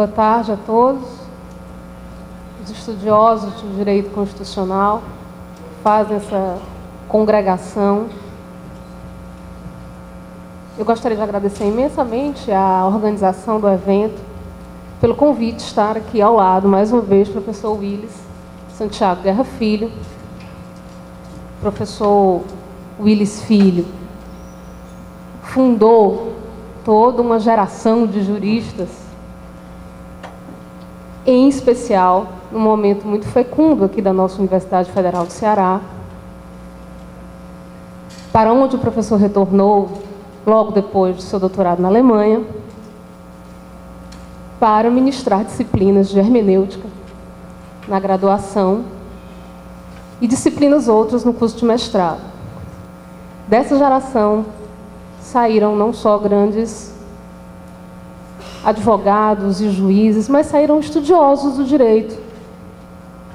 Boa tarde a todos, os estudiosos de direito constitucional que fazem essa congregação. Eu gostaria de agradecer imensamente à organização do evento pelo convite de estar aqui ao lado, mais uma vez, professor Willis Santiago Guerra Filho. Professor Willis Filho fundou toda uma geração de juristas, em especial num momento muito fecundo aqui da nossa Universidade Federal do Ceará, para onde o professor retornou logo depois do seu doutorado na Alemanha, para ministrar disciplinas de hermenêutica na graduação e disciplinas outras no curso de mestrado. Dessa geração saíram não só grandes advogados e juízes, mas saíram estudiosos do direito,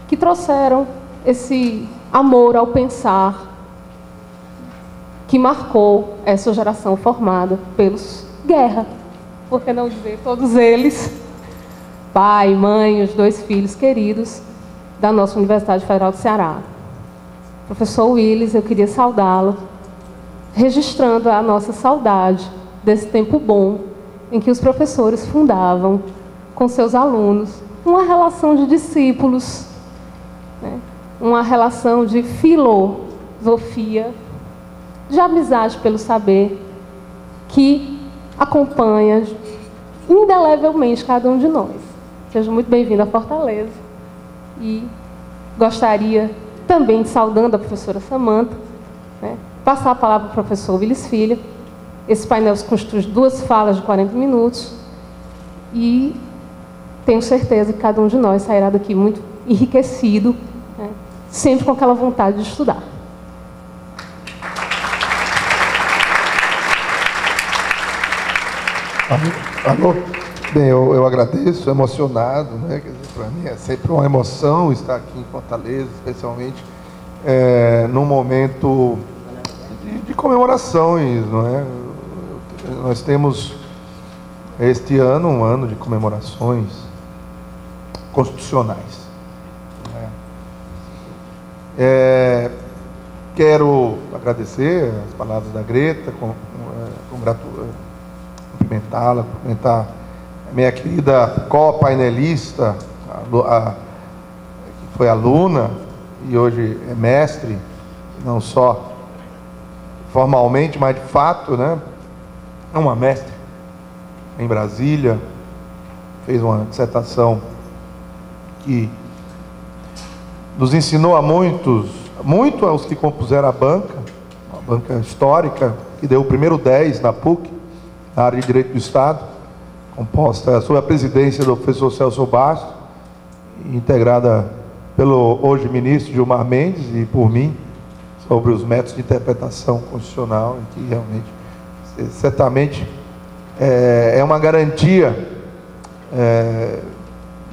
que trouxeram esse amor ao pensar que marcou essa geração formada pelos Guerra, por que não dizer todos eles, pai, mãe, os dois filhos queridos da nossa Universidade Federal do Ceará. Professor Willis, eu queria saudá-lo, registrando a nossa saudade desse tempo bom em que os professores fundavam com seus alunos uma relação de discípulos, né? Uma relação de filosofia, de amizade pelo saber, que acompanha indelevelmente cada um de nós. Seja muito bem-vindo a Fortaleza. E gostaria também, saudando a professora Samantha, né, passar a palavra para o professor Willis Filho. Esse painel se constitui de 2 falas de 40 minutos e tenho certeza que cada um de nós sairá daqui muito enriquecido, né, sempre com aquela vontade de estudar. Alô? Bem, eu agradeço, emocionado, né? Quer dizer, para mim é sempre uma emoção estar aqui em Fortaleza, especialmente num momento de comemorações, não é? Nós temos este ano um ano de comemorações constitucionais. Quero agradecer as palavras da Greta, cumprimentá-la, cumprimentar a minha querida co-painelista, que foi aluna e hoje é mestre, não só formalmente, mas de fato, né? É uma mestre em Brasília, fez uma dissertação que nos ensinou a muito aos que compuseram a banca, uma banca histórica, que deu o primeiro 10 na PUC, na área de Direito do Estado, composta sob a presidência do professor Celso Bastos, integrada pelo hoje ministro Gilmar Mendes e por mim, sobre os métodos de interpretação constitucional, em que realmente, certamente, é uma garantia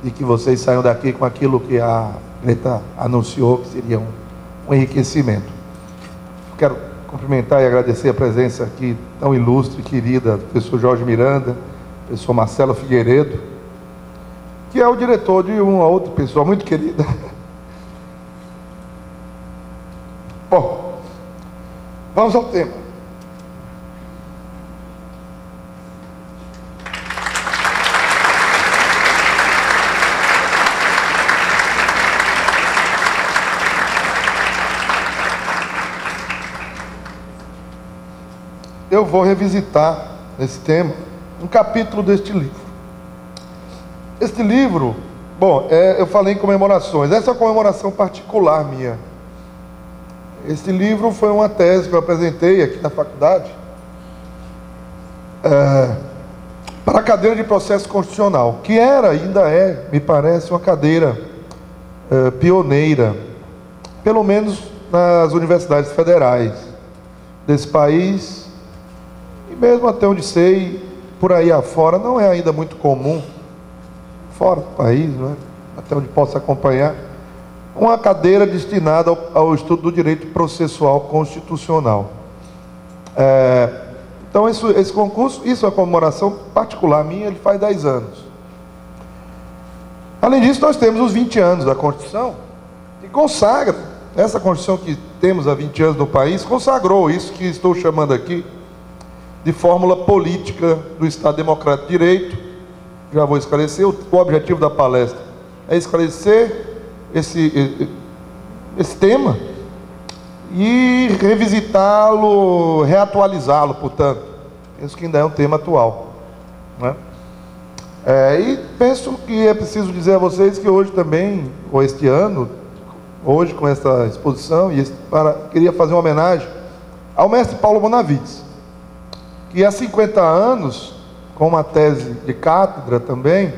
de que vocês saiam daqui com aquilo que a Greta anunciou, que seria um enriquecimento. Quero cumprimentar e agradecer a presença aqui tão ilustre e querida do professor Jorge Miranda, professor Marcelo Figueiredo, que é o diretor de uma outra pessoa muito querida. Bom, vamos ao tema. Eu vou revisitar nesse tema um capítulo deste livro. Este livro, bom, eu falei em comemorações, essa é uma comemoração particular minha. Este livro foi uma tese que eu apresentei aqui na faculdade para a cadeira de processo constitucional, que ainda é, me parece, uma cadeira pioneira, pelo menos nas universidades federais desse país, e mesmo até onde sei, por aí afora, não é ainda muito comum, fora do país, não é? Até onde posso acompanhar, uma cadeira destinada ao estudo do direito processual constitucional. Então esse concurso, isso é uma comemoração particular minha, ele faz 10 anos. Além disso, nós temos os 20 anos da Constituição, que consagra, essa Constituição que temos há 20 anos no país, consagrou isso que estou chamando aqui de fórmula política do Estado Democrático de Direito. Já vou esclarecer, o objetivo da palestra é esclarecer esse tema e revisitá-lo, reatualizá-lo, portanto. Penso que ainda é um tema atual, né? E penso que é preciso dizer a vocês que hoje também, ou este ano, hoje com essa exposição, queria fazer uma homenagem ao mestre Paulo Bonavides, que há 50 anos, com uma tese de cátedra também,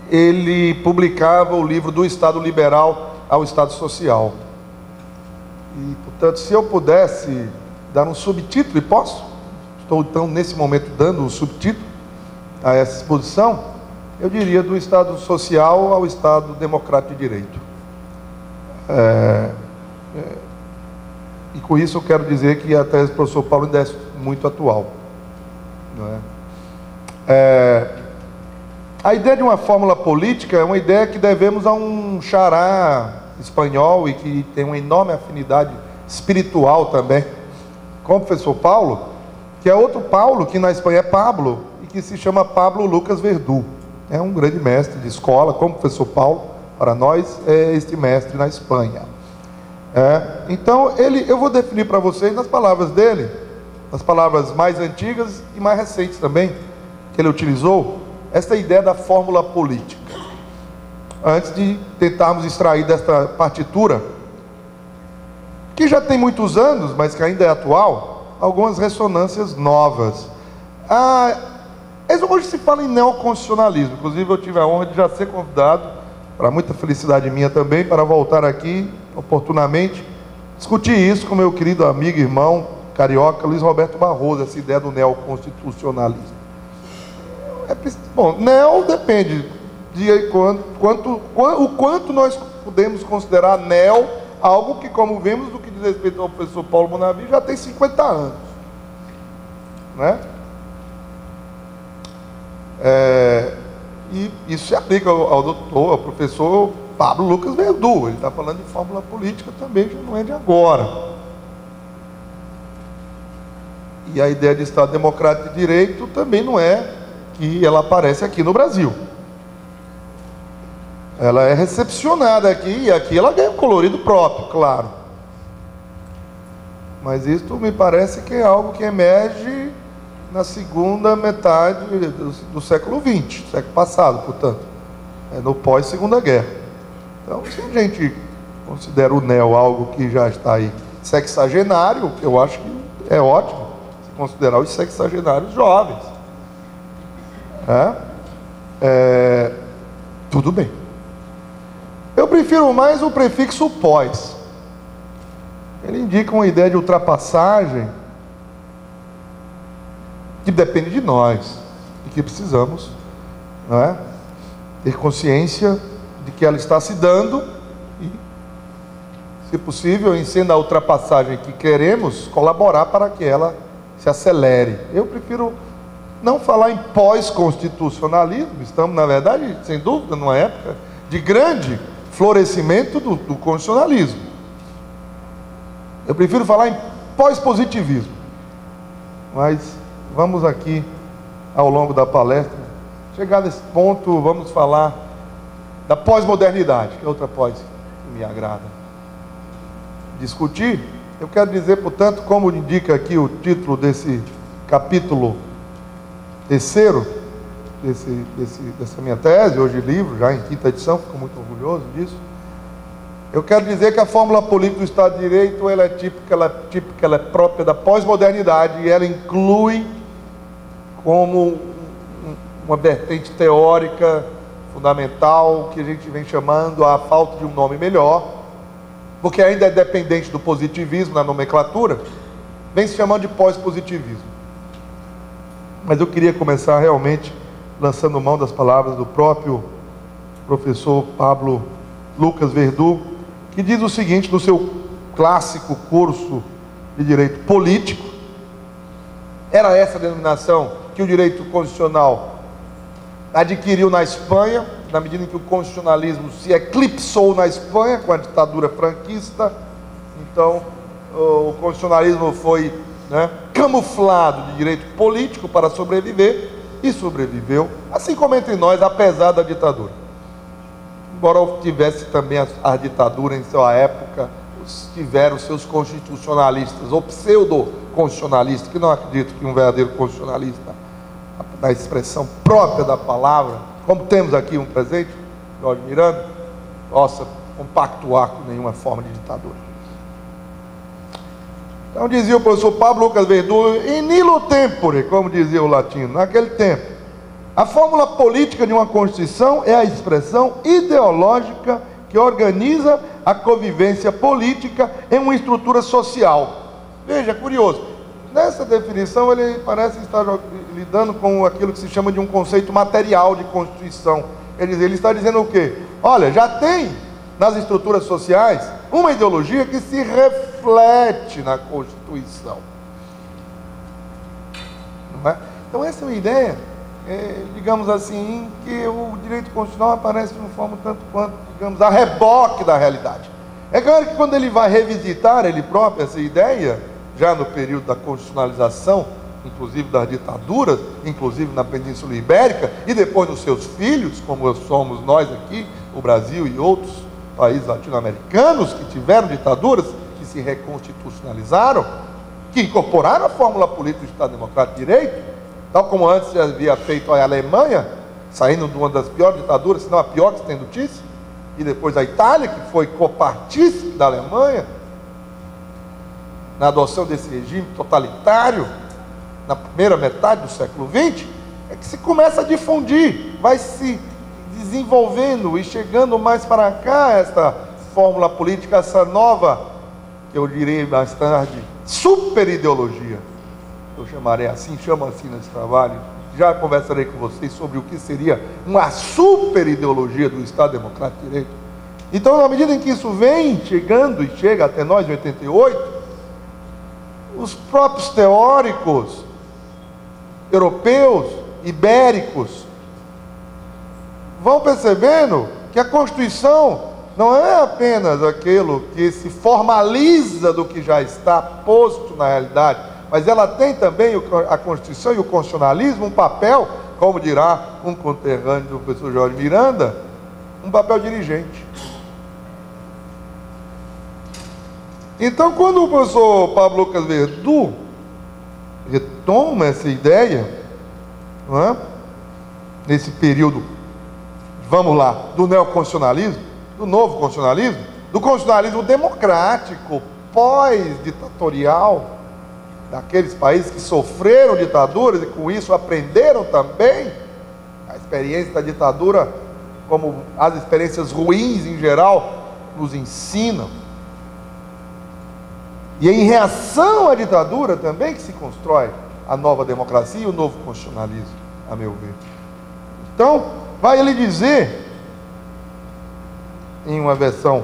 ele publicava o livro Do Estado Liberal ao Estado Social. E, portanto, se eu pudesse dar um subtítulo, e posso? Estou, então, nesse momento, dando um subtítulo a essa exposição, eu diria do Estado Social ao Estado Democrático de Direito. E com isso eu quero dizer que a tese do professor Paulo ainda é muito atual, não é? A ideia de uma fórmula política é uma ideia que devemos a um xará espanhol e que tem uma enorme afinidade espiritual também, com o professor Paulo, que é outro Paulo, que na Espanha é Pablo, e que se chama Pablo Lucas Verdú. É um grande mestre de escola, como o professor Paulo, para nós, é este mestre na Espanha. Então, eu vou definir para vocês, nas palavras dele, as palavras mais antigas e mais recentes também, que ele utilizou, essa ideia da fórmula política. Antes de tentarmos extrair desta partitura, que já tem muitos anos, mas que ainda é atual, algumas ressonâncias novas. Hoje se fala em neoconstitucionalismo, inclusive eu tive a honra de já ser convidado, para muita felicidade minha também, para voltar aqui, oportunamente, discutir isso com meu querido amigo e irmão carioca Luiz Roberto Barroso, essa ideia do neoconstitucionalismo. Bom, neo depende de o quanto nós podemos considerar neo algo que, como vemos, no que diz respeito ao professor Paulo Bonavides, já tem 50 anos, né? E isso se aplica ao professor Pablo Lucas Verdú. Ele está falando de fórmula política também, já não é de agora. E a ideia de Estado Democrático de Direito também não é que ela aparece aqui no Brasil. Ela é recepcionada aqui, e aqui ela ganha um colorido próprio, claro. Mas isso me parece que é algo que emerge na segunda metade do século XX, século passado, portanto. No pós-segunda guerra. Então, se a gente considera o neo algo que já está aí sexagenário, eu acho que é ótimo se considerar os sexagenários jovens. Tudo bem. Eu prefiro mais o prefixo pós. Ele indica uma ideia de ultrapassagem que depende de nós e que precisamos, não é, ter consciência de que ela está se dando e, se possível, em sendo a ultrapassagem que queremos, colaborar para que ela se acelere. Eu prefiro não falar em pós-constitucionalismo. Estamos, na verdade, sem dúvida, numa época de grande florescimento do constitucionalismo. Eu prefiro falar em pós-positivismo. Mas vamos aqui, ao longo da palestra, chegar nesse ponto, vamos falar da pós-modernidade, que é outra pós que me agrada discutir. Eu quero dizer, portanto, como indica aqui o título desse capítulo terceiro, dessa minha tese, hoje livro, já em quinta edição, fico muito orgulhoso disso. Eu quero dizer que a fórmula política do Estado de Direito, ela é típica, ela é própria da pós-modernidade, e ela inclui como uma vertente teórica fundamental, que a gente vem chamando, a falta de um nome melhor, porque ainda é dependente do positivismo na nomenclatura, vem se chamando de pós-positivismo. Mas eu queria começar realmente lançando mão das palavras do próprio professor Pablo Lucas Verdú, que diz o seguinte no seu clássico curso de Direito Político. Era essa a denominação que o direito constitucional adquiriu na Espanha, na medida em que o constitucionalismo se eclipsou na Espanha com a ditadura franquista. Então, o constitucionalismo foi, né, camuflado de direito político para sobreviver, e sobreviveu, assim como entre nós, apesar da ditadura. Embora tivesse também a ditadura em sua época, tiveram seus constitucionalistas, ou pseudo-constitucionalistas, que não acredito que um verdadeiro constitucionalista, na expressão própria da palavra, como temos aqui um presente, Jorge Miranda, possa compactuar com nenhuma forma de ditadura. Então dizia o professor Pablo Lucas Verdun, in illo tempore, como dizia o latino, naquele tempo, a fórmula política de uma Constituição é a expressão ideológica que organiza a convivência política em uma estrutura social. Veja, curioso, nessa definição ele parece estar lidando com aquilo que se chama de um conceito material de Constituição. Ele está dizendo o quê? Olha, já tem nas estruturas sociais uma ideologia que se reflete na Constituição. Não é? Então essa é uma ideia, digamos assim, que o direito constitucional aparece de uma forma tanto quanto, digamos, a reboque da realidade. É claro que quando ele vai revisitar ele próprio essa ideia, já no período da constitucionalização, inclusive das ditaduras, inclusive na Península Ibérica, e depois nos seus filhos, como somos nós aqui, o Brasil e outros países latino-americanos que tiveram ditaduras, que se reconstitucionalizaram, que incorporaram a fórmula política do Estado Democrático de Direito, tal como antes já havia feito a Alemanha, saindo de uma das piores ditaduras, se não a pior que se tem notícia, e depois a Itália, que foi copartícipe da Alemanha, na adoção desse regime totalitário, na primeira metade do século XX, é que se começa a difundir, vai se desenvolvendo e chegando mais para cá essa fórmula política, essa nova, que eu direi mais tarde, super ideologia, eu chamarei assim, chamo assim nesse trabalho, já conversarei com vocês sobre o que seria uma super ideologia do Estado Democrático de Direito. Então, na medida em que isso vem chegando, e chega até nós em 88, os próprios teóricos europeus, ibéricos, vão percebendo que a Constituição não é apenas aquilo que se formaliza do que já está posto na realidade, mas ela tem também, a Constituição e o constitucionalismo, um papel, como dirá um conterrâneo do professor Jorge Miranda, um papel dirigente. Então, quando o professor Pablo Lucas Verdun retoma essa ideia, não é? Nesse período, vamos lá, do neoconstitucionalismo, do novo constitucionalismo, do constitucionalismo democrático, pós-ditatorial, daqueles países que sofreram ditaduras e com isso aprenderam também a experiência da ditadura, como as experiências ruins em geral nos ensinam. E é em reação à ditadura também que se constrói a nova democracia e o novo constitucionalismo, a meu ver. Então, vai ele dizer, em uma versão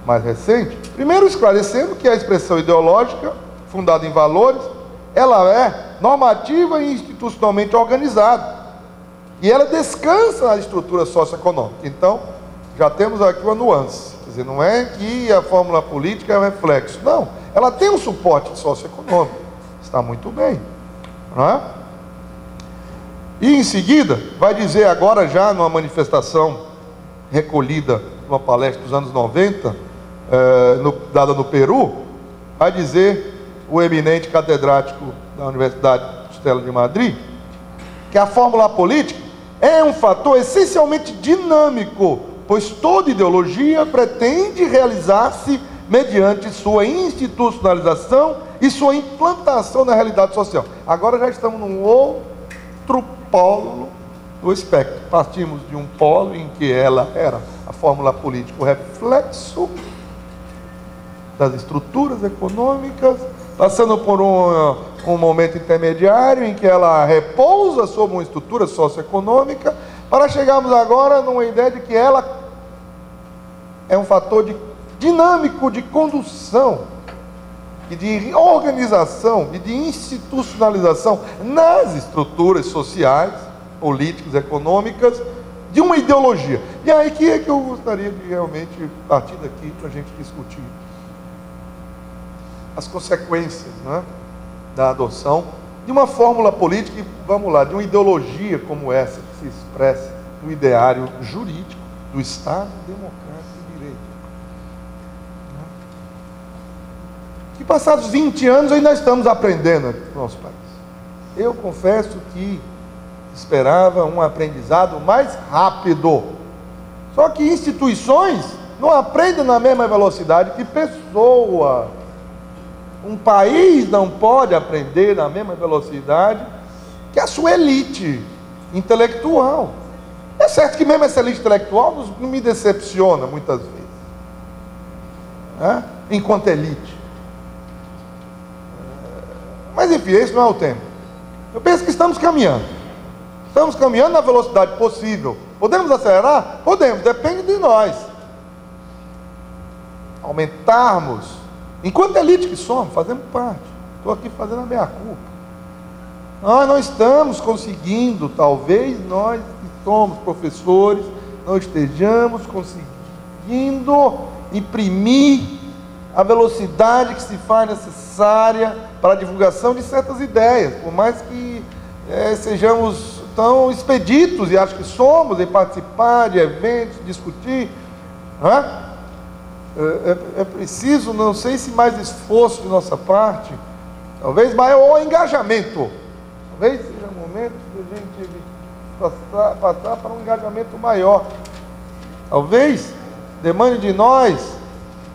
mais recente, primeiro esclarecendo que a expressão ideológica, fundada em valores, ela é normativa e institucionalmente organizada. E ela descansa na estrutura socioeconômica. Então, já temos aqui uma nuance. Quer dizer, não é que a fórmula política é um reflexo. Não, ela tem um suporte socioeconômico. Está muito bem. Não é? E em seguida, vai dizer agora já numa manifestação recolhida numa palestra dos anos 90, dada no Peru, vai dizer o eminente catedrático da Universidade Stella de Madrid, que a fórmula política é um fator essencialmente dinâmico, pois toda ideologia pretende realizar-se mediante sua institucionalização e sua implantação na realidade social. Agora já estamos num outro polo do espectro. Partimos de um polo em que ela era a fórmula política, o reflexo das estruturas econômicas, passando por um momento intermediário em que ela repousa sobre uma estrutura socioeconômica, para chegarmos agora numa ideia de que ela é um fator dinâmico de condução e de organização e de institucionalização nas estruturas sociais políticas, econômicas, de uma ideologia. E aí que é que eu gostaria de realmente partir daqui para a gente discutir as consequências, né, da adoção de uma fórmula política, e vamos lá, de uma ideologia como essa, que se expressa no ideário jurídico do Estado Democrático de Direito. Que passados 20 anos ainda estamos aprendendo aqui no nosso país. Eu confesso que esperava um aprendizado mais rápido. Só que instituições não aprendem na mesma velocidade que pessoas. Um país não pode aprender na mesma velocidade que a sua elite intelectual. É certo que mesmo essa elite intelectual não me decepciona muitas vezes, né? Enquanto elite. Mas enfim, esse não é o tema. Eu penso que estamos caminhando. Estamos caminhando na velocidade possível. Podemos acelerar? Podemos, depende de nós. Aumentarmos. Enquanto elite que somos, fazemos parte. Estou aqui fazendo a minha culpa. Nós não estamos conseguindo, talvez nós que somos professores, não estejamos conseguindo imprimir a velocidade que se faz necessária para a divulgação de certas ideias, por mais que sejamos tão expeditos, e acho que somos, em participar de eventos, discutir, não é? É preciso, não sei se mais esforço de nossa parte, talvez maior engajamento. Talvez seja o momento de a gente passar para um engajamento maior. Talvez demande de nós,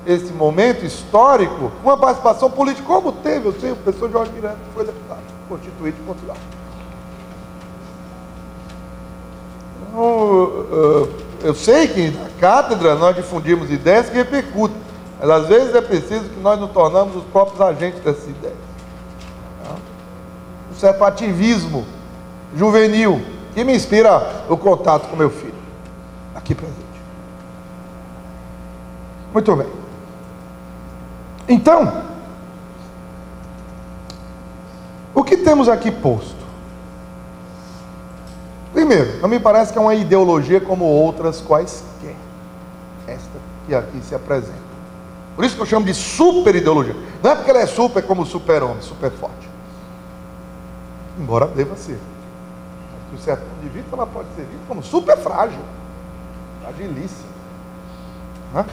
esse momento histórico, uma participação política, como teve, eu sei, o professor Jorge Miranda, que foi deputado constituinte de Portugal. Então, eu sei que na cátedra nós difundimos ideias que repercutem, mas às vezes é preciso que nós nos tornamos os próprios agentes dessas ideias. Um certo ativismo juvenil que me inspira o contato com meu filho, aqui presente. Muito bem. Então, o que temos aqui posto? Primeiro, não me parece que é uma ideologia como outras quaisquer, esta que aqui se apresenta. Por isso que eu chamo de super ideologia. Não é porque ela é super como super-homem, super forte. Embora deva ser. De um certo ponto de vista, ela pode ser vista como super frágil, fragilíssima. Né?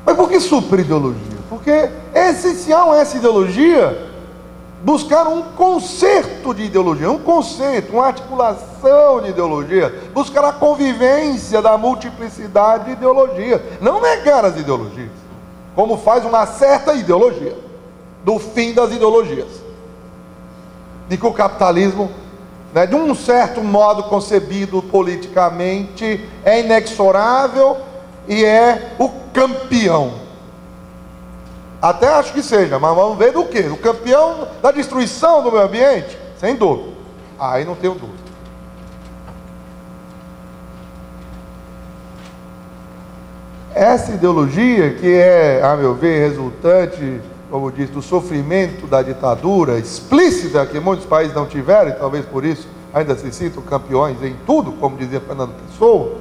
Mas por que super ideologia? Porque é essencial essa ideologia buscar um concerto de ideologia, um conceito, uma articulação de ideologia, buscar a convivência da multiplicidade de ideologia, não negar as ideologias, como faz uma certa ideologia, do fim das ideologias, de que o capitalismo, né, de um certo modo concebido politicamente, é inexorável e é o campeão. Até acho que seja, mas vamos ver do que? O campeão da destruição do meio ambiente? Sem dúvida. Aí não tenho dúvida. Essa ideologia, que é, a meu ver, resultante, como diz, do sofrimento da ditadura explícita, que muitos países não tiveram, e talvez por isso ainda se sintam campeões em tudo, como dizia Fernando Pessoa,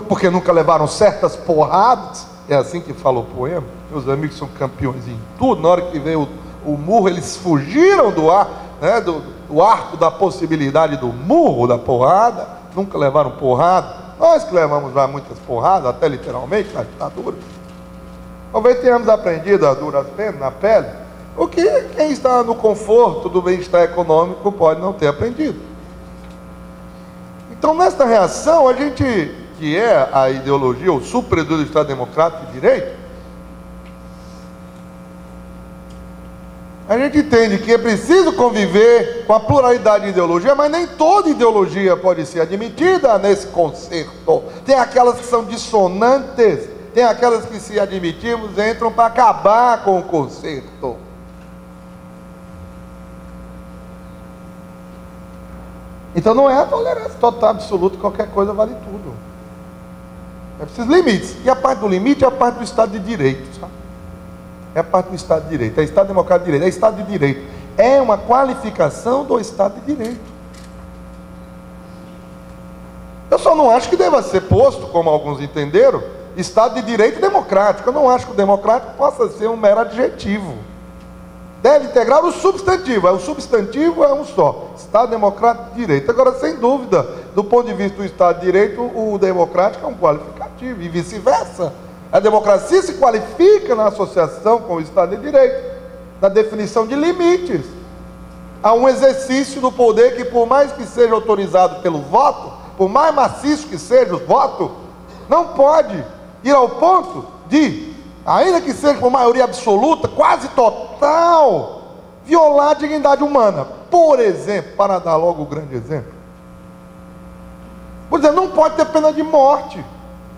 porque nunca levaram certas porradas. É assim que fala o poema. Meus amigos são campeões em tudo. Na hora que veio o murro, eles fugiram do ar, né, do arco da possibilidade do murro, da porrada. Nunca levaram porrada. Nós que levamos lá muitas porradas, até literalmente, na ditadura. Talvez tenhamos aprendido a duras penas, na pele, o que quem está no conforto do bem-estar econômico pode não ter aprendido. Então, nesta reação, a gente, que é a ideologia, o super-ideologia do Estado Democrático de Direito, a gente entende que é preciso conviver com a pluralidade de ideologia, mas nem toda ideologia pode ser admitida nesse concerto. Tem aquelas que são dissonantes, tem aquelas que, se admitirmos, entram para acabar com o concerto. Então não é a tolerância total, absoluta, qualquer coisa vale tudo. É preciso limites. E a parte do limite é a parte do Estado de Direito, sabe? É a parte do Estado de Direito. É Estado Democrático de Direito. É Estado de Direito. é uma qualificação do Estado de Direito. Eu só não acho que deva ser posto, como alguns entenderam, Estado de Direito democrático. Eu não acho que o democrático possa ser um mero adjetivo. Deve integrar o substantivo. O substantivo é um só: Estado Democrático de Direito. Agora, sem dúvida, do ponto de vista do Estado de Direito, o democrático é um qualificativo, e vice-versa. A democracia se qualifica na associação com o Estado de Direito, na definição de limites. Há um exercício do poder que, por mais que seja autorizado pelo voto, por mais maciço que seja o voto, não pode ir ao ponto de, ainda que seja por maioria absoluta, quase total, violar a dignidade humana. Por exemplo, para dar logo o grande exemplo, por exemplo, não pode ter pena de morte.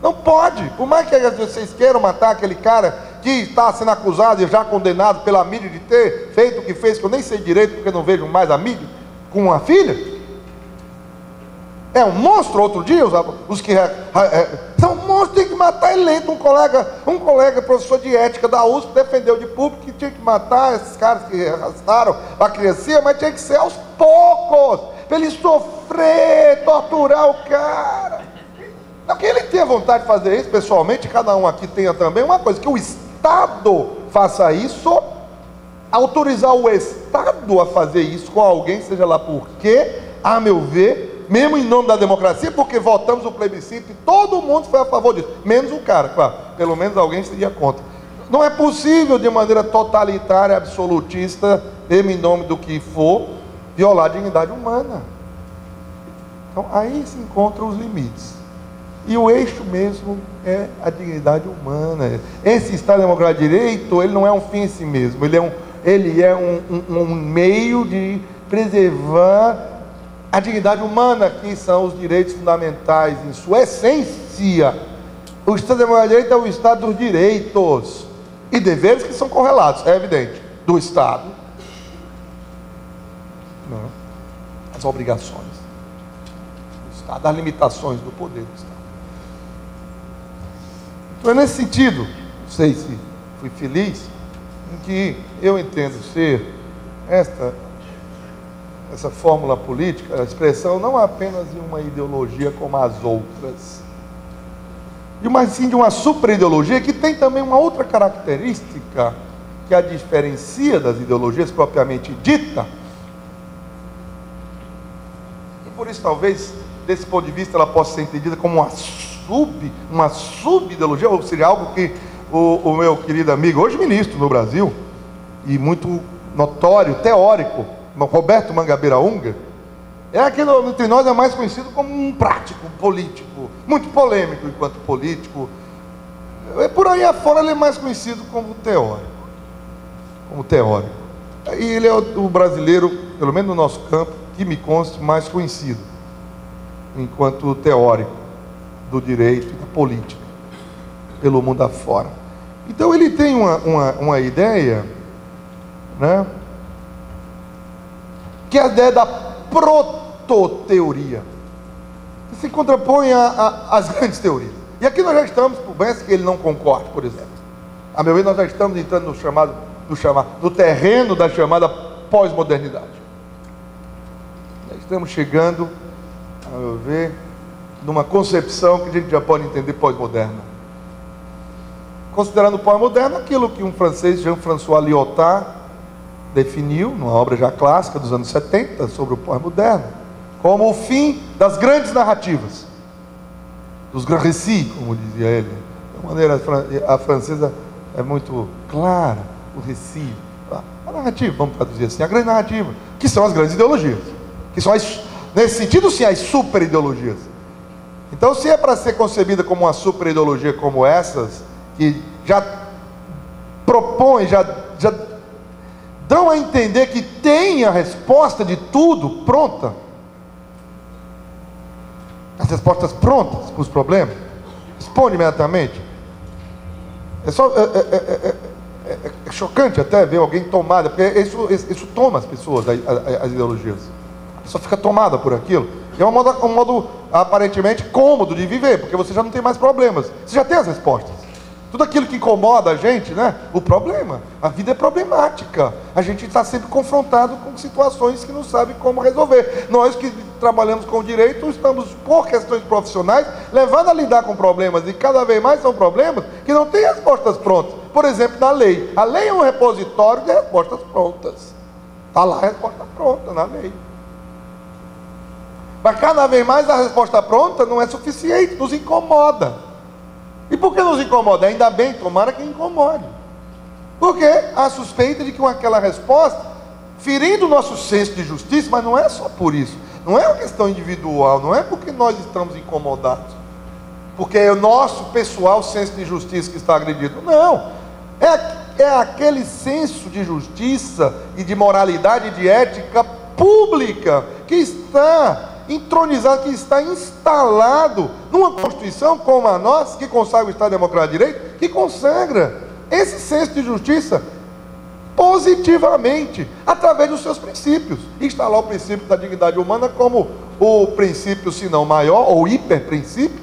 Não pode. Por mais que vocês queiram matar aquele cara que está sendo acusado e já condenado pela mídia de ter feito o que fez, que eu nem sei direito porque não vejo mais a mídia, com uma filha. É um monstro. Outro dia, os que são monstros, tem que matar eleito. Um colega professor de ética da USP defendeu de público que tinha que matar esses caras que arrastaram a criancinha, mas tinha que ser aos poucos, para ele sofrer, torturar o cara. Não que ele tenha vontade de fazer isso pessoalmente, cada um aqui tenha também uma coisa, que o Estado faça isso, autorizar o Estado a fazer isso com alguém, seja lá por quê, a meu ver, mesmo em nome da democracia, porque votamos o plebiscito e todo mundo foi a favor disso, menos o cara, claro, pelo menos alguém seria contra. Não é possível, de maneira totalitária, absolutista, mesmo em nome do que for, violar a dignidade humana. Então, aí se encontram os limites. E o eixo mesmo é a dignidade humana. Esse Estado Democrático de Direito, ele não é um fim em si mesmo, ele é um meio de preservar a dignidade humana, que são os direitos fundamentais em sua essência. O Estado Democrático de Direito é o Estado dos direitos e deveres que são correlatos, é evidente, do Estado. Não. As obrigações do Estado, as limitações do poder do Estado. Então, nesse sentido, não sei se fui feliz, em que eu entendo ser essa fórmula política, a expressão não apenas de uma ideologia como as outras, mas sim de uma superideologia que tem também uma outra característica que a diferencia das ideologias propriamente dita. E por isso, talvez, desse ponto de vista, ela possa ser entendida como uma subideologia, ou seja, algo que o meu querido amigo, hoje ministro no Brasil, e muito notório, teórico, Roberto Mangabeira Unger, é aquele entre nós é mais conhecido como um prático político, muito polêmico enquanto político. Por aí afora ele é mais conhecido como teórico. E ele é o brasileiro, pelo menos no nosso campo, que me conste, mais conhecido enquanto teórico do direito e da política pelo mundo afora. Então ele tem uma ideia, né, que é a ideia da prototeoria, que se contrapõe às grandes teorias. E aqui nós já estamos, por bem que ele não concorde, por exemplo, a meu ver, nós já estamos entrando no terreno da chamada pós-modernidade. Estamos chegando, a meu ver, numa concepção que a gente já pode entender pós-moderna. Considerando pós-moderno aquilo que um francês, Jean-François Lyotard, definiu, numa obra já clássica dos anos 70, sobre o pós-moderno, como o fim das grandes narrativas, dos grands récits, como dizia ele. De maneira, a francesa é muito clara, o récit, a narrativa, vamos traduzir assim, a grande narrativa, que são as grandes ideologias, que são nesse sentido sim, as superideologias. Então, se é para ser concebida como uma superideologia como essas, que já propõe, já dão a entender que tem a resposta de tudo pronta, as respostas prontas para os problemas, responde imediatamente. É chocante até ver alguém tomada, porque isso toma as pessoas, as ideologias. A pessoa fica tomada por aquilo. É um modo aparentemente cômodo de viver, porque você já não tem mais problemas, você já tem as respostas. Tudo aquilo que incomoda a gente, né? O problema. A vida é problemática. A gente está sempre confrontado com situações que não sabe como resolver. Nós que trabalhamos com o direito, estamos, por questões profissionais, levando a lidar com problemas, e cada vez mais são problemas que não têm respostas prontas. Por exemplo, na lei. A lei é um repositório de respostas prontas. Está lá a resposta pronta na lei. Mas cada vez mais a resposta pronta não é suficiente, nos incomoda. E por que nos incomoda? Ainda bem, tomara que incomode. Porque há suspeita de que aquela resposta, ferindo o nosso senso de justiça, mas não é só por isso. Não é uma questão individual, não é porque nós estamos incomodados. Porque é o nosso pessoal senso de justiça que está agredido. Não. É aquele senso de justiça e de moralidade e de ética pública que está entronizado, que está instalado numa Constituição como a nossa, que consagra o Estado Democrático de Direito, que consagra esse senso de justiça positivamente, através dos seus princípios. Instalar o princípio da dignidade humana como o princípio, se não maior, ou hiperprincípio,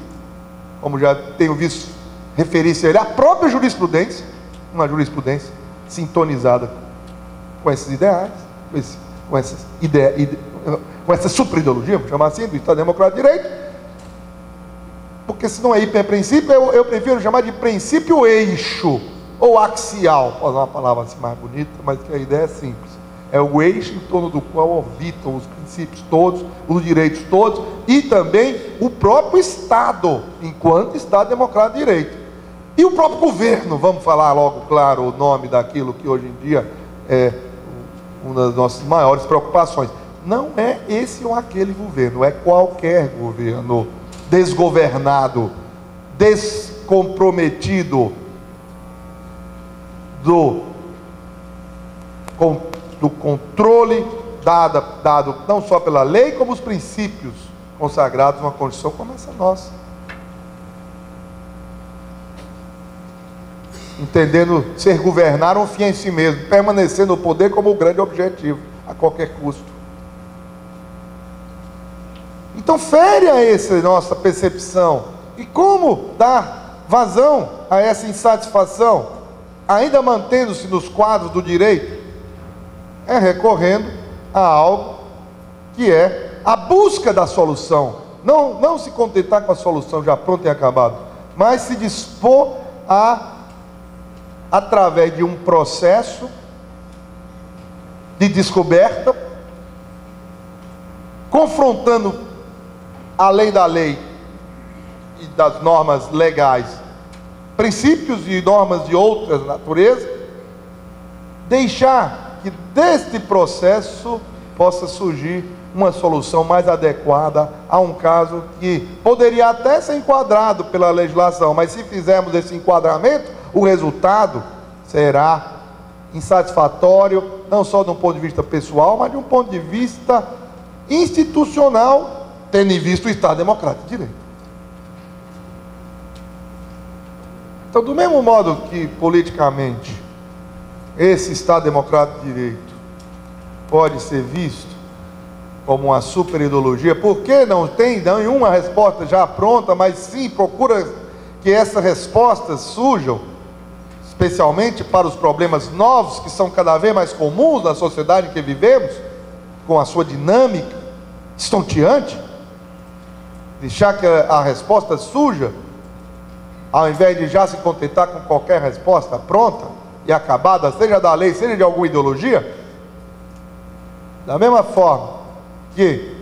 como já tenho visto referir-se a ele, a própria jurisprudência, uma jurisprudência sintonizada com esses ideais, com essa superideologia, vamos chamar assim, do Estado Democrático de Direito, porque se não é hiperprincípio, eu prefiro chamar de princípio eixo, ou axial, pode usar uma palavra assim mais bonita, mas que a ideia é simples, é o eixo em torno do qual orbitam os princípios todos, os direitos todos, e também o próprio Estado, enquanto Estado Democrático de Direito, e o próprio governo, vamos falar logo claro o nome daquilo que hoje em dia é uma das nossas maiores preocupações. Não é esse ou aquele governo, é qualquer governo desgovernado, descomprometido do controle dado não só pela lei, como os princípios consagrados numa Constituição como essa nossa. Entendendo ser governar um fim em si mesmo, permanecer no poder como o grande objetivo, a qualquer custo. Então fere a essa nossa percepção. E como dar vazão a essa insatisfação, ainda mantendo-se nos quadros do direito? É recorrendo a algo que é a busca da solução. Não se contentar com a solução já pronta e acabada, mas se dispor a, através de um processo de descoberta, confrontando além da lei e das normas legais, princípios e normas de outras naturezas, deixar que deste processo possa surgir uma solução mais adequada a um caso que poderia até ser enquadrado pela legislação, mas se fizermos esse enquadramento, o resultado será insatisfatório, não só de um ponto de vista pessoal, mas de um ponto de vista institucional, tendo em vista o Estado Democrático de Direito. Então, do mesmo modo que politicamente esse Estado Democrático de Direito pode ser visto como uma superideologia, porque não tem nenhuma resposta já pronta, mas sim procura que essas respostas surjam, especialmente para os problemas novos que são cada vez mais comuns na sociedade em que vivemos, com a sua dinâmica estonteante, deixar que a resposta surja, ao invés de já se contentar com qualquer resposta pronta e acabada, seja da lei, seja de alguma ideologia. Da mesma forma que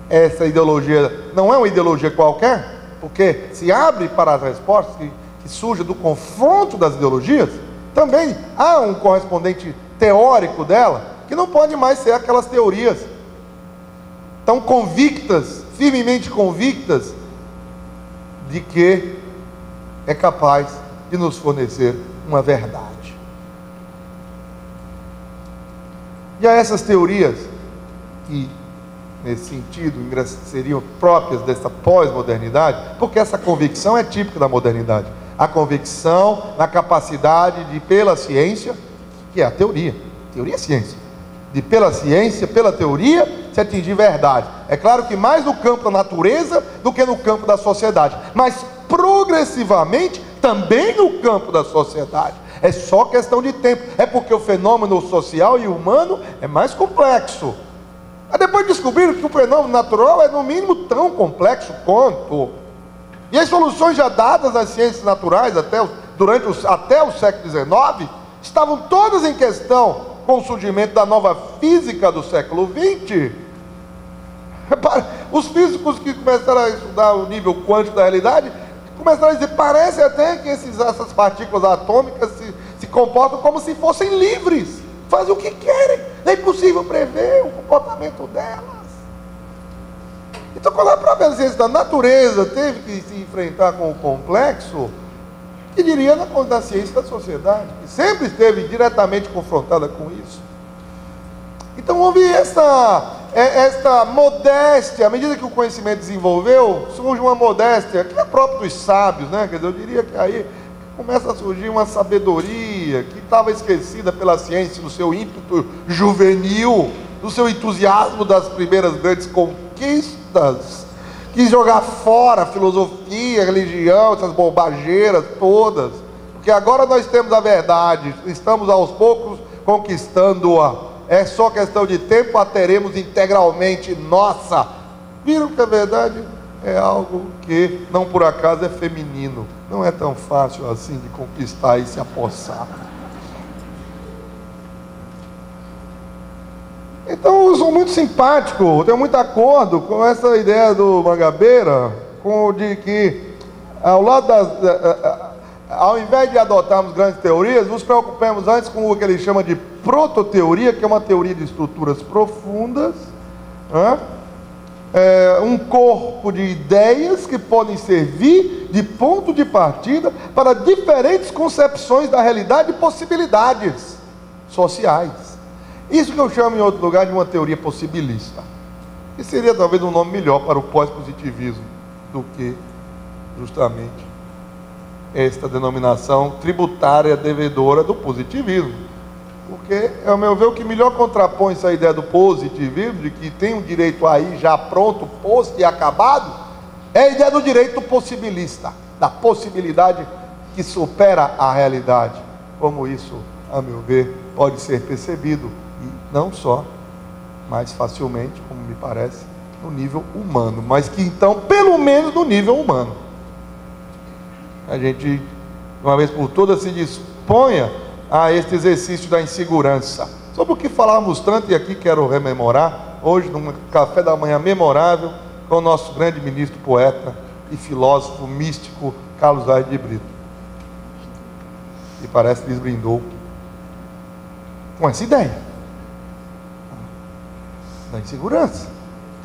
essa ideologia não é uma ideologia qualquer, porque se abre para as respostas que surgem do confronto das ideologias, também há um correspondente teórico dela, que não pode mais ser aquelas teorias tão convictas, firmemente convictas, de que é capaz de nos fornecer uma verdade. E a essas teorias, que nesse sentido seriam próprias dessa pós-modernidade, porque essa convicção é típica da modernidade, a convicção na capacidade de, pela ciência, que é a teoria é ciência, de pela ciência, pela teoria, se atingir verdade. É claro que mais no campo da natureza do que no campo da sociedade, mas progressivamente também no campo da sociedade. É só questão de tempo. É porque o fenômeno social e humano é mais complexo. Mas depois descobriram que o fenômeno natural é no mínimo tão complexo quanto. E as soluções já dadas nas ciências naturais até o século XIX estavam todas em questão com o surgimento da nova física do século XX. Os físicos que começaram a estudar o nível quântico da realidade começaram a dizer, parece até que essas partículas atômicas se comportam como se fossem livres, fazem o que querem, não é impossível prever o comportamento delas. Então, quando a própria ciência da natureza teve que se enfrentar com o complexo, que diria na ciência da sociedade, que sempre esteve diretamente confrontada com isso. Então houve esta modéstia, à medida que o conhecimento desenvolveu, surge uma modéstia, que é própria dos sábios, né? Quer dizer, eu diria que aí começa a surgir uma sabedoria que estava esquecida pela ciência no seu ímpeto juvenil, no seu entusiasmo das primeiras grandes conquistas, quis jogar fora a filosofia, a religião, essas bobageiras todas, porque agora nós temos a verdade, estamos aos poucos conquistando-a. É só questão de tempo, a teremos integralmente nossa. Viram que a verdade é algo que, não por acaso, é feminino. Não é tão fácil assim de conquistar e se apossar. Então, eu sou muito simpático, tenho muito acordo com essa ideia do Mangabeira, de que, ao invés de adotarmos grandes teorias, nos preocupemos antes com o que ele chama de prototeoria, que é uma teoria de estruturas profundas, um corpo de ideias que podem servir de ponto de partida para diferentes concepções da realidade e possibilidades sociais. Isso que eu chamo em outro lugar de uma teoria possibilista, que seria talvez um nome melhor para o pós-positivismo do que justamente esta denominação tributária devedora do positivismo. Porque, ao meu ver, o que melhor contrapõe essa ideia do positivismo, de que tem um direito aí já pronto, posto e acabado, é a ideia do direito possibilista, da possibilidade que supera a realidade. Como isso, a meu ver, pode ser percebido, e não só, mais facilmente, como me parece, no nível humano, mas que então, pelo menos no nível humano, a gente, de uma vez por todas, se disponha a este exercício da insegurança, sobre o que falávamos tanto, e aqui quero rememorar, hoje, num café da manhã memorável, com o nosso grande ministro, poeta e filósofo místico, Carlos Aires de Brito, que parece que lhes brindou com essa ideia da insegurança,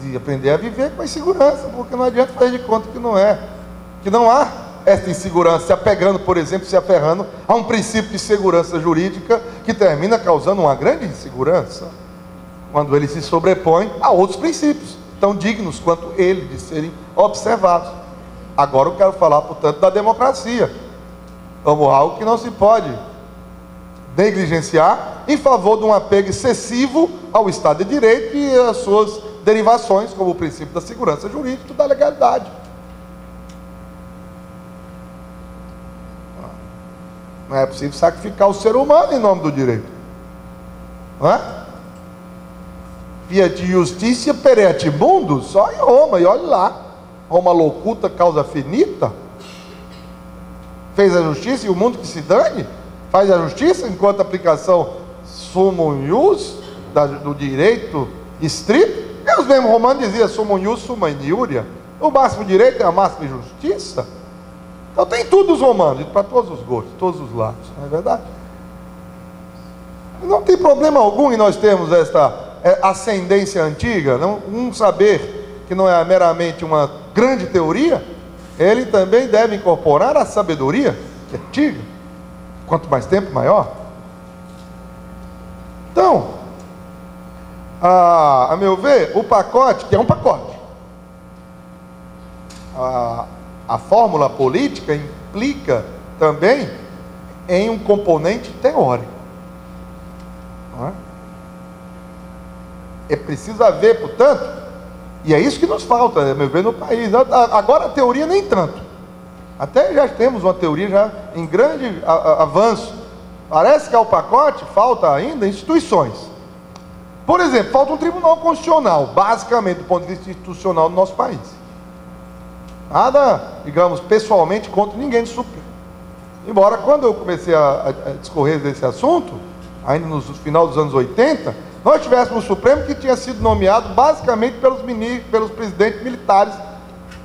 de aprender a viver com a insegurança, porque não adianta fazer de conta que não há esta insegurança, se apegando, por exemplo, se aferrando a um princípio de segurança jurídica que termina causando uma grande insegurança, quando ele se sobrepõe a outros princípios, tão dignos quanto ele de serem observados. Agora eu quero falar, portanto, da democracia, como algo que não se pode negligenciar em favor de um apego excessivo ao Estado de Direito e às suas derivações, como o princípio da segurança jurídica e da legalidade. Não é possível sacrificar o ser humano em nome do direito. Não é? Fiat justitia pereat mundo, só em Roma, e olha lá. Roma locuta causa finita. Fez a justiça e o mundo que se dane. Faz a justiça enquanto a aplicação summum ius, do direito estrito. E os mesmos romanos diziam summum ius, summa iniuria. O máximo direito é a máxima justiça. Então tem tudo os romanos, para todos os gostos, todos os lados, não é verdade? Não tem problema algum em nós termos esta ascendência antiga, um saber que não é meramente uma grande teoria, ele também deve incorporar a sabedoria, que é antiga, quanto mais tempo, maior. Então, a meu ver, o pacote, que é um pacote, a fórmula política implica também em um componente teórico. Não é? É preciso haver, portanto, e é isso que nos falta, a meu ver, no país. Agora a teoria nem tanto. Até já temos uma teoria já em grande avanço. Parece que ao pacote falta ainda instituições. Por exemplo, falta um tribunal constitucional, basicamente do ponto de vista institucional do nosso país. Nada, digamos, pessoalmente contra ninguém do Supremo. Embora quando eu comecei a discorrer desse assunto, ainda no final dos anos 80, nós tivéssemos um Supremo que tinha sido nomeado basicamente pelos presidentes militares.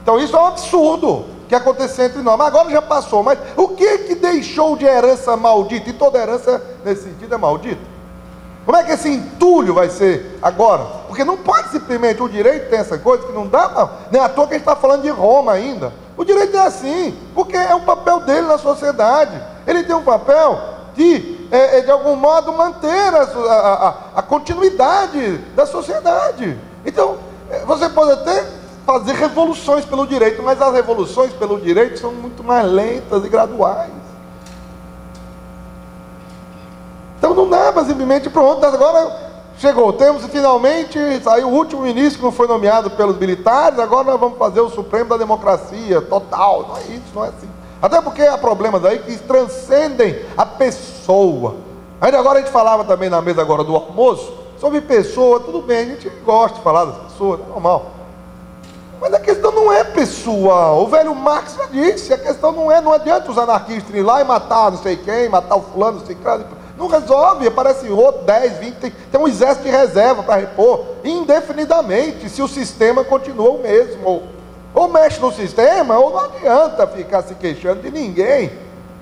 Então isso é um absurdo que aconteceu entre nós, mas agora já passou. Mas o que deixou de herança maldita? E toda herança nesse sentido é maldita. Como é que esse entulho vai ser agora? Porque não pode simplesmente, o direito tem essa coisa que não dá, não. Nem à toa que a gente está falando de Roma ainda. O direito é assim, porque é o papel dele na sociedade. Ele tem um papel de algum modo, manter a continuidade da sociedade. Então, você pode até fazer revoluções pelo direito, mas as revoluções pelo direito são muito mais lentas e graduais. Então não dá para simplesmente pronto, agora chegou, temos finalmente, saiu o último ministro que não foi nomeado pelos militares, agora nós vamos fazer o Supremo da democracia total. Não é isso, não é assim. Até porque há problemas aí que transcendem a pessoa. Ainda agora a gente falava também na mesa agora do almoço, sobre pessoa, tudo bem, a gente gosta de falar das pessoas, é normal. Mas a questão não é pessoal. O velho Marx já disse, a questão não adianta os anarquistas ir lá e matar não sei quem, matar o fulano, não sei quem. Não resolve, aparece outro, 10, 20, tem um exército de reserva para repor, indefinidamente, se o sistema continua o mesmo. Ou mexe no sistema, ou não adianta ficar se queixando de ninguém.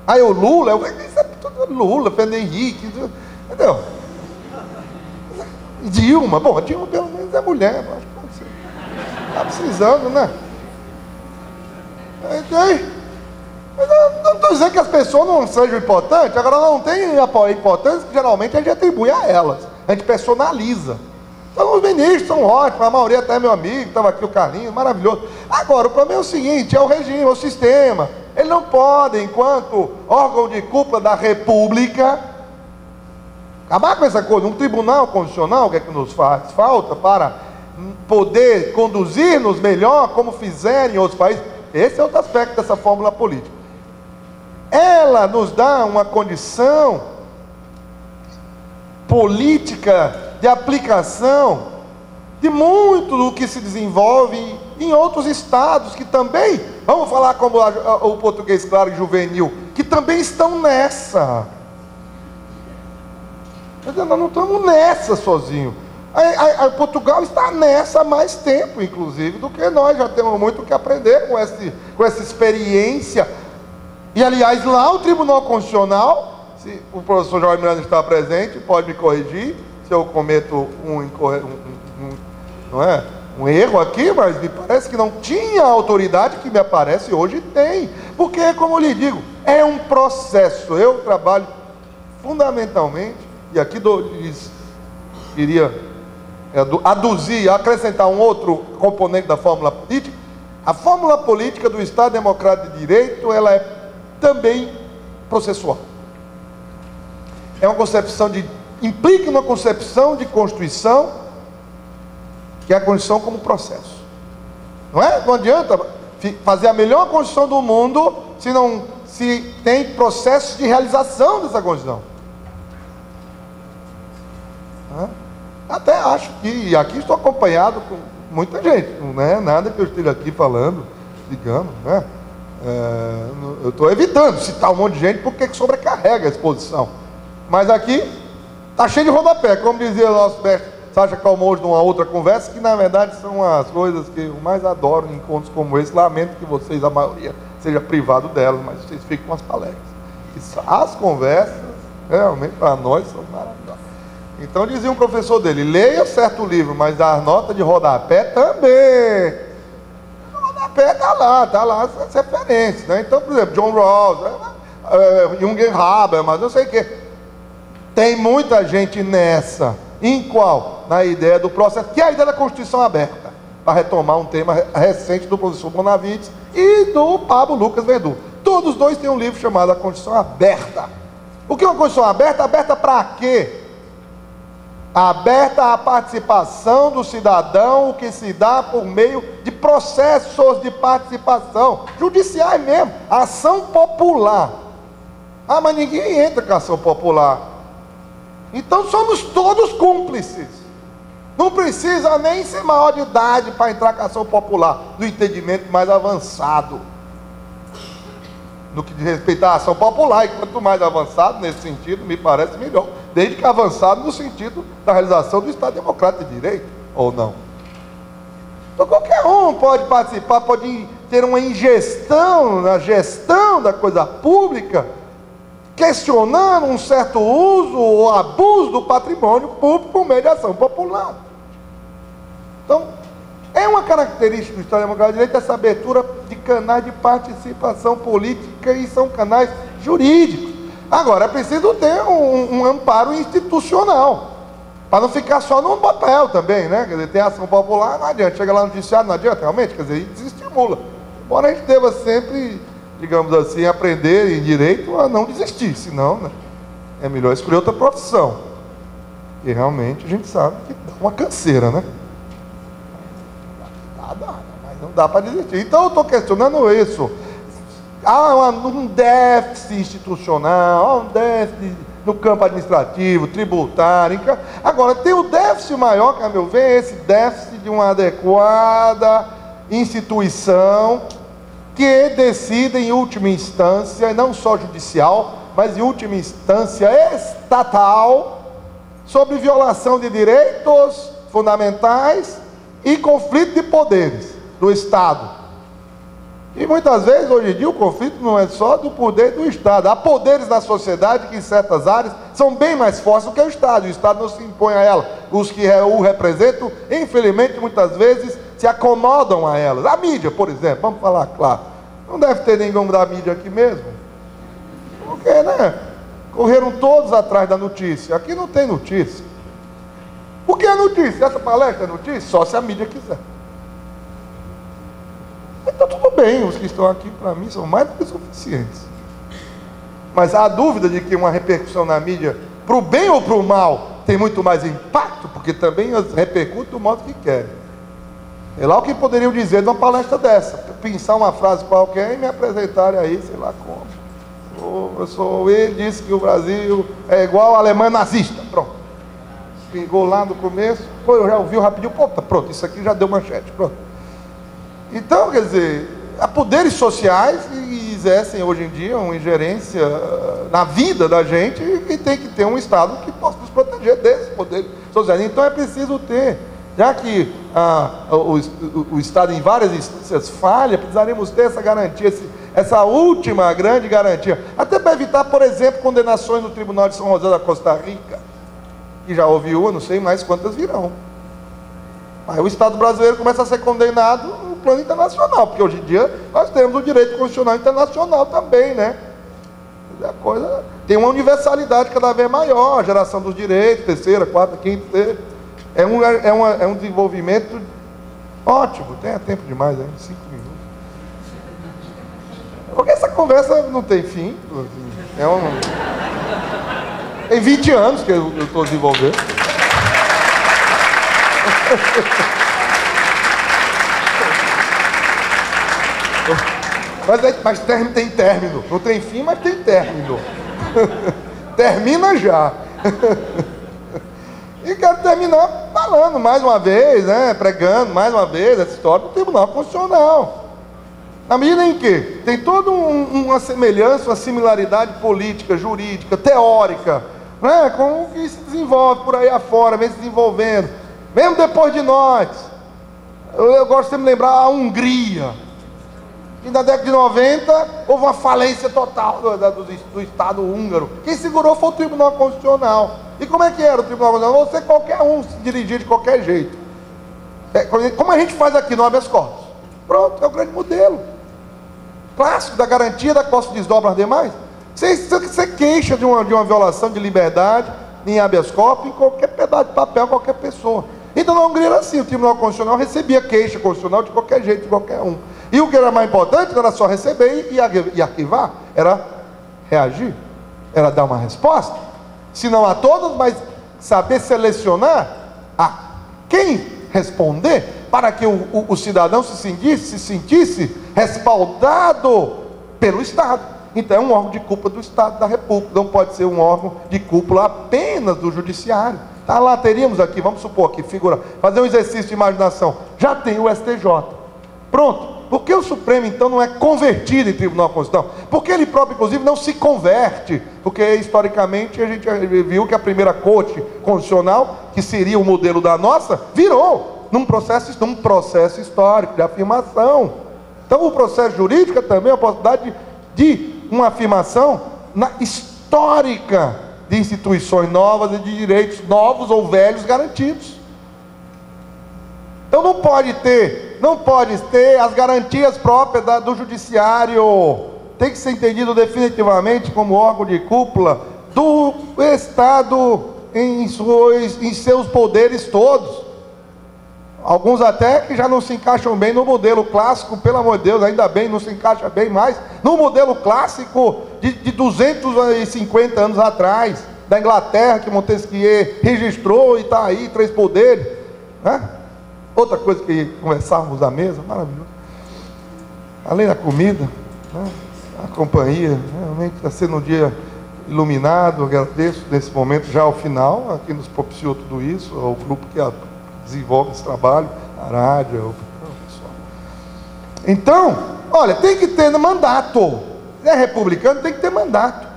Aí o Lula, Lula, Fernando Henrique, entendeu? Dilma, bom, a Dilma pelo menos é mulher, acho que pode ser. Está precisando, né? Não estou dizendo que as pessoas não sejam importantes, agora não tem importância que geralmente a gente atribui a elas, a gente personaliza. Então os ministros são ótimos, a maioria até é meu amigo, estava aqui o Carlinhos, maravilhoso. Agora, o problema é o seguinte, é o regime, é o sistema. Eles não podem, enquanto órgão de cúpula da República, acabar com essa coisa. Um tribunal constitucional, o que é que nos faz falta para poder conduzir-nos melhor, como fizeram em outros países. Esse é outro aspecto dessa fórmula política. Ela nos dá uma condição política de aplicação de muito do que se desenvolve em outros estados que também, vamos falar como o português claro e juvenil, que também estão nessa. Nós não estamos nessa sozinhos. Portugal está nessa há mais tempo, inclusive, do que nós. Já temos muito o que aprender com essa experiência. E, aliás, lá o Tribunal Constitucional, se o professor Jorge Miranda está presente, pode me corrigir se eu cometo um erro aqui, mas me parece que não tinha a autoridade que me parece hoje tem. Porque, como eu lhe digo, é um processo. Eu trabalho fundamentalmente, e aqui queria aduzir, acrescentar um outro componente da fórmula política. A fórmula política do Estado Democrático de Direito, ela é também processual. É uma concepção implica uma concepção de Constituição, que é a Constituição como processo. Não é? Não adianta fazer a melhor Constituição do mundo se não se tem processos de realização dessa Constituição. Até acho que, e aqui estou acompanhado com muita gente, não é nada que eu esteja aqui falando, digamos, né? Eu estou evitando citar um monte de gente porque sobrecarrega a exposição. Mas aqui está cheio de rodapé, como dizia o nosso mestre Sacha Calmouros numa outra conversa, que na verdade são as coisas que eu mais adoro em encontros como esse. Lamento que vocês, a maioria, seja privado delas, mas vocês ficam com as palestras. As conversas, realmente, para nós, são maravilhosas. Então dizia um professor dele, leia certo livro, mas a nota de rodapé também. O rodapé está lá as referências, né? Então, por exemplo, John Rawls, Jürgen Habermas, não sei o quê. Tem muita gente nessa. Em qual? Na ideia do processo, que é a ideia da Constituição aberta, para retomar um tema recente do professor Bonavides e do Pablo Lucas Verdun. Todos os dois têm um livro chamado A Constituição Aberta. O que é uma Constituição aberta? Aberta para quê? Aberta à participação do cidadão, o que se dá por meio de processos de participação, judiciais mesmo, ação popular. Ah, mas ninguém entra com ação popular. Então somos todos cúmplices. Não precisa nem ser maior de idade para entrar com ação popular, no entendimento mais avançado. No que diz respeito à ação popular, e quanto mais avançado nesse sentido, me parece melhor. Desde que avançado no sentido da realização do Estado Democrático de Direito, ou não. Então qualquer um pode participar, pode ter uma ingestão na gestão da coisa pública, questionando um certo uso ou abuso do patrimônio público por meio de ação popular. Então, é uma característica do Estado Democrático de Direito essa abertura de canais de participação política, e são canais jurídicos. Agora, é preciso ter um amparo institucional, para não ficar só no papel também, né? Quer dizer, tem ação popular, não adianta, chega lá no judiciário, não adianta realmente, quer dizer, desestimula. Embora a gente deva sempre, digamos assim, aprender em direito a não desistir, senão, né, é melhor escolher outra profissão. E realmente a gente sabe que dá uma canseira, né? Mas não dá para desistir. Então eu estou questionando isso. Há um déficit institucional, há um déficit no campo administrativo, tributário. Agora, tem o déficit maior, que a meu ver, é esse déficit de uma adequada instituição que decida em última instância, não só judicial, mas em última instância estatal, sobre violação de direitos fundamentais e conflito de poderes do Estado. E muitas vezes, hoje em dia, o conflito não é só do poder do Estado. Há poderes na sociedade que, em certas áreas, são bem mais fortes do que o Estado. E o Estado não se impõe a ela. Os que o representam, infelizmente, muitas vezes, se acomodam a elas. A mídia, por exemplo, vamos falar claro. Não deve ter nenhum da mídia aqui mesmo. Porque, né? Correram todos atrás da notícia. Aqui não tem notícia. Por que é notícia? Essa palestra é notícia? Só se a mídia quiser. Então tudo bem, os que estão aqui para mim são mais do que suficientes. Mas há dúvida de que uma repercussão na mídia, para o bem ou para o mal, tem muito mais impacto, porque também repercute do modo que querem. É lá o que poderiam dizer de uma palestra dessa, pensar uma frase qualquer e me apresentarem aí, sei lá como. Ele disse que o Brasil é igual à Alemanha nazista. Pronto. Pegou lá no começo, pô, eu já ouvi rapidinho, pronto, isso aqui já deu manchete, pronto. Então, quer dizer, há poderes sociais que exercem hoje em dia uma ingerência na vida da gente e tem que ter um Estado que possa nos proteger desses poderes sociais. Então é preciso ter, já que o Estado em várias instâncias falha, precisaremos ter essa garantia, essa última grande garantia, até para evitar, por exemplo, condenações no Tribunal de São José da Costa Rica, que já houve uma, não sei mais quantas virão. Aí o Estado brasileiro começa a ser condenado no plano internacional, porque hoje em dia nós temos o direito constitucional internacional também, né? A coisa tem uma universalidade cada vez maior, a geração dos direitos, terceira, quarta, quinta, sexta. É um desenvolvimento ótimo, tem tempo demais, 5 minutos. Porque essa conversa não tem fim, tem 20 anos que eu estou desenvolvendo. Mas tem término. Não tem fim, mas tem término. Termina já. E quero terminar falando mais uma vez, né, pregando mais uma vez essa história do Tribunal Constitucional. Na medida em que tem toda uma semelhança, uma similaridade política, jurídica, teórica, né, com o que se desenvolve por aí afora, vem se desenvolvendo. Mesmo depois de nós, eu gosto sempre de lembrar a Hungria, que na década de 90 houve uma falência total do Estado húngaro. Quem segurou foi o Tribunal Constitucional. E como é que era o Tribunal Constitucional? Você, qualquer um, se dirigia de qualquer jeito. Como a gente faz aqui no habeas corpus. Pronto, é o grande modelo clássico da garantia da qual se desdobra as demais. Você queixa de uma violação de liberdade em habeas corpus, em qualquer pedaço de papel, qualquer pessoa. Então na Hungria era assim, o Tribunal Constitucional recebia queixa constitucional de qualquer jeito, de qualquer um. E o que era mais importante não era só receber e arquivar, era reagir, era dar uma resposta. Se não a todos, mas saber selecionar a quem responder para que o cidadão se sentisse respaldado pelo Estado. Então é um órgão de cúpula do Estado da República, não pode ser um órgão de cúpula apenas do Judiciário. Tá, lá teríamos aqui, vamos supor aqui, fazer um exercício de imaginação, já tem o STJ, pronto. Por que o Supremo então não é convertido em Tribunal Constitucional? Porque ele próprio inclusive não se converte, porque historicamente a gente viu que a primeira Corte Constitucional, que seria o modelo da nossa, virou num processo histórico de afirmação. Então o processo jurídico é também a possibilidade de uma afirmação histórica de instituições novas e de direitos novos ou velhos garantidos. Então não pode ter as garantias próprias do Judiciário. Tem que ser entendido definitivamente como órgão de cúpula do Estado em seus poderes todos. Alguns até que já não se encaixam bem no modelo clássico, pelo amor de Deus, ainda bem, não se encaixa bem mais no modelo clássico de 250 anos atrás, da Inglaterra, que Montesquieu registrou e está aí, 3 poderes, né? Outra coisa que conversávamos à mesa, maravilhoso, além da comida, né? A companhia, realmente está sendo um dia iluminado. Agradeço nesse momento, já ao final, a quem nos propiciou tudo isso, ao grupo que desenvolve esse trabalho, a rádio, o pessoal. Então, olha, tem que ter mandato. Se é republicano, tem que ter mandato.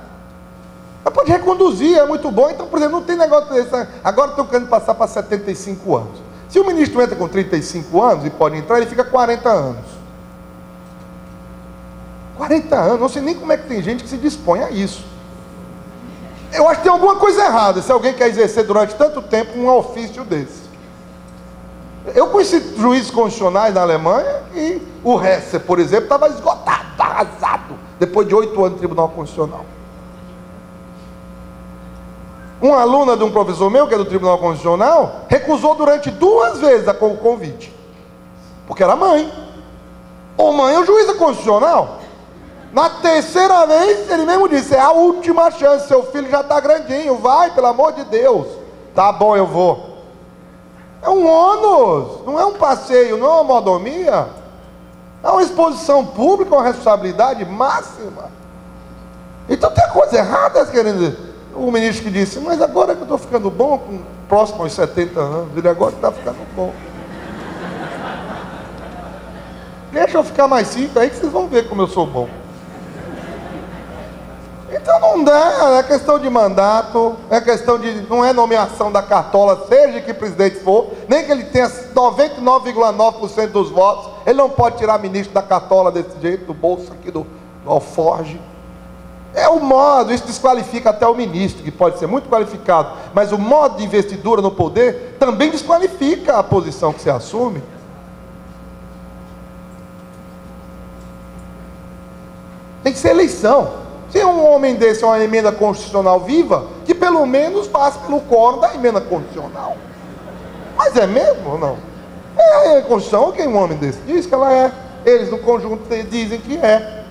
Mas pode reconduzir, é muito bom. Então, por exemplo, não tem negócio desse. Agora estão querendo passar para 75 anos. Se o ministro entra com 35 anos e pode entrar, ele fica 40 anos. 40 anos, não sei nem como é que tem gente que se dispõe a isso. Eu acho que tem alguma coisa errada se alguém quer exercer durante tanto tempo um ofício desse. Eu conheci juízes constitucionais na Alemanha e o Hesse, por exemplo, estava esgotado, arrasado, depois de 8 anos de Tribunal Constitucional. Uma aluna de um professor meu, que é do Tribunal Constitucional, recusou durante 2 vezes o convite, porque era mãe. Ô mãe, o juiz é constitucional. Na 3ª vez, ele mesmo disse: é a última chance, seu filho já está grandinho, vai, pelo amor de Deus. Tá bom, eu vou. É um ônus, não é um passeio, não é uma mordomia. É uma exposição pública, uma responsabilidade máxima. Então tem coisa errada, querendo dizer. O ministro que disse: mas agora que eu estou ficando bom, próximo aos 70 anos, ele agora está ficando bom. Deixa eu ficar mais 5, aí que vocês vão ver como eu sou bom. Então não dá, é questão de mandato, é questão de, não é nomeação da cartola, seja que presidente for, nem que ele tenha 99,9% dos votos, ele não pode tirar ministro da cartola desse jeito, do bolso aqui do alforge. É o modo, isso desqualifica até o ministro, que pode ser muito qualificado, mas o modo de investidura no poder também desqualifica a posição que se assume. Tem que ser eleição. Se um homem desse é uma emenda constitucional viva, que pelo menos passe pelo quórum da emenda constitucional. Mas é mesmo ou não? É a Constituição, quem um homem desse diz que ela é. Eles no conjunto dizem que é.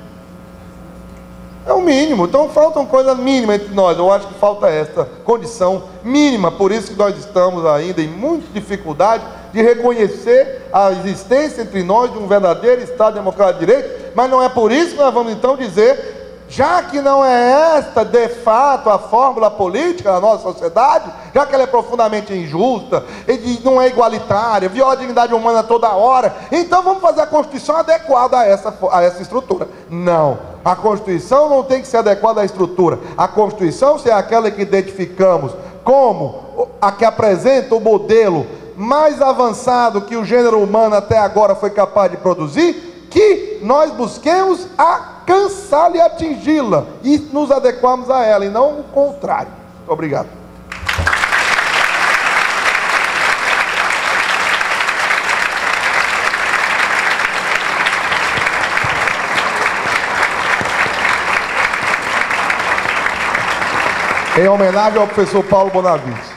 É o mínimo. Então falta uma coisa mínima entre nós. Eu acho que falta essa condição mínima. Por isso que nós estamos ainda em muita dificuldade de reconhecer a existência entre nós de um verdadeiro Estado Democrático de Direito. Mas não é por isso que nós vamos então dizer, já que não é esta de fato a fórmula política da nossa sociedade, já que ela é profundamente injusta, e não é igualitária, viola a dignidade humana toda hora, então vamos fazer a Constituição adequada a essa estrutura. Não, a Constituição não tem que ser adequada à estrutura. A Constituição é aquela que identificamos como a que apresenta o modelo mais avançado que o gênero humano até agora foi capaz de produzir, que nós busquemos alcançá-la e atingi-la e nos adequarmos a ela, e não o contrário. Muito obrigado. Em homenagem ao professor Paulo Bonavides.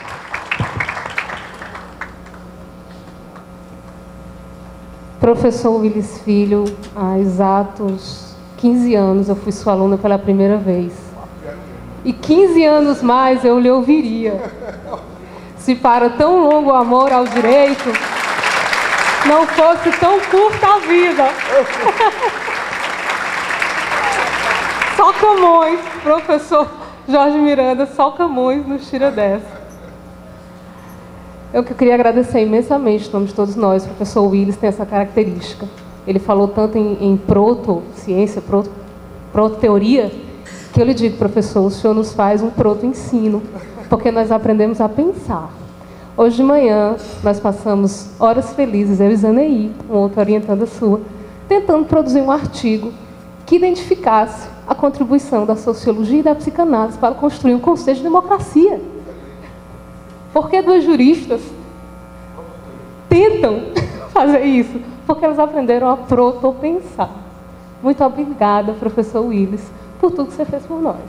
Professor Willis Filho, há exatos 15 anos eu fui sua aluna pela primeira vez. E 15 anos mais eu lhe ouviria. Se para tão longo amor ao direito, não fosse tão curta a vida. Só Camões, professor Jorge Miranda, só Camões nos tira dessa. Eu queria agradecer imensamente, em nome de todos nós. O professor Willis tem essa característica. Ele falou tanto em proto-ciência, proto-teoria, que eu lhe digo, professor, o senhor nos faz um proto-ensino, porque nós aprendemos a pensar. Hoje de manhã, nós passamos horas felizes, eu e Zaneí, uma outra orientanda sua, tentando produzir um artigo que identificasse a contribuição da sociologia e da psicanálise para construir um conceito de democracia. Porque duas juristas tentam fazer isso? Porque elas aprenderam a protopensar. Muito obrigada, professor Willis, por tudo que você fez por nós.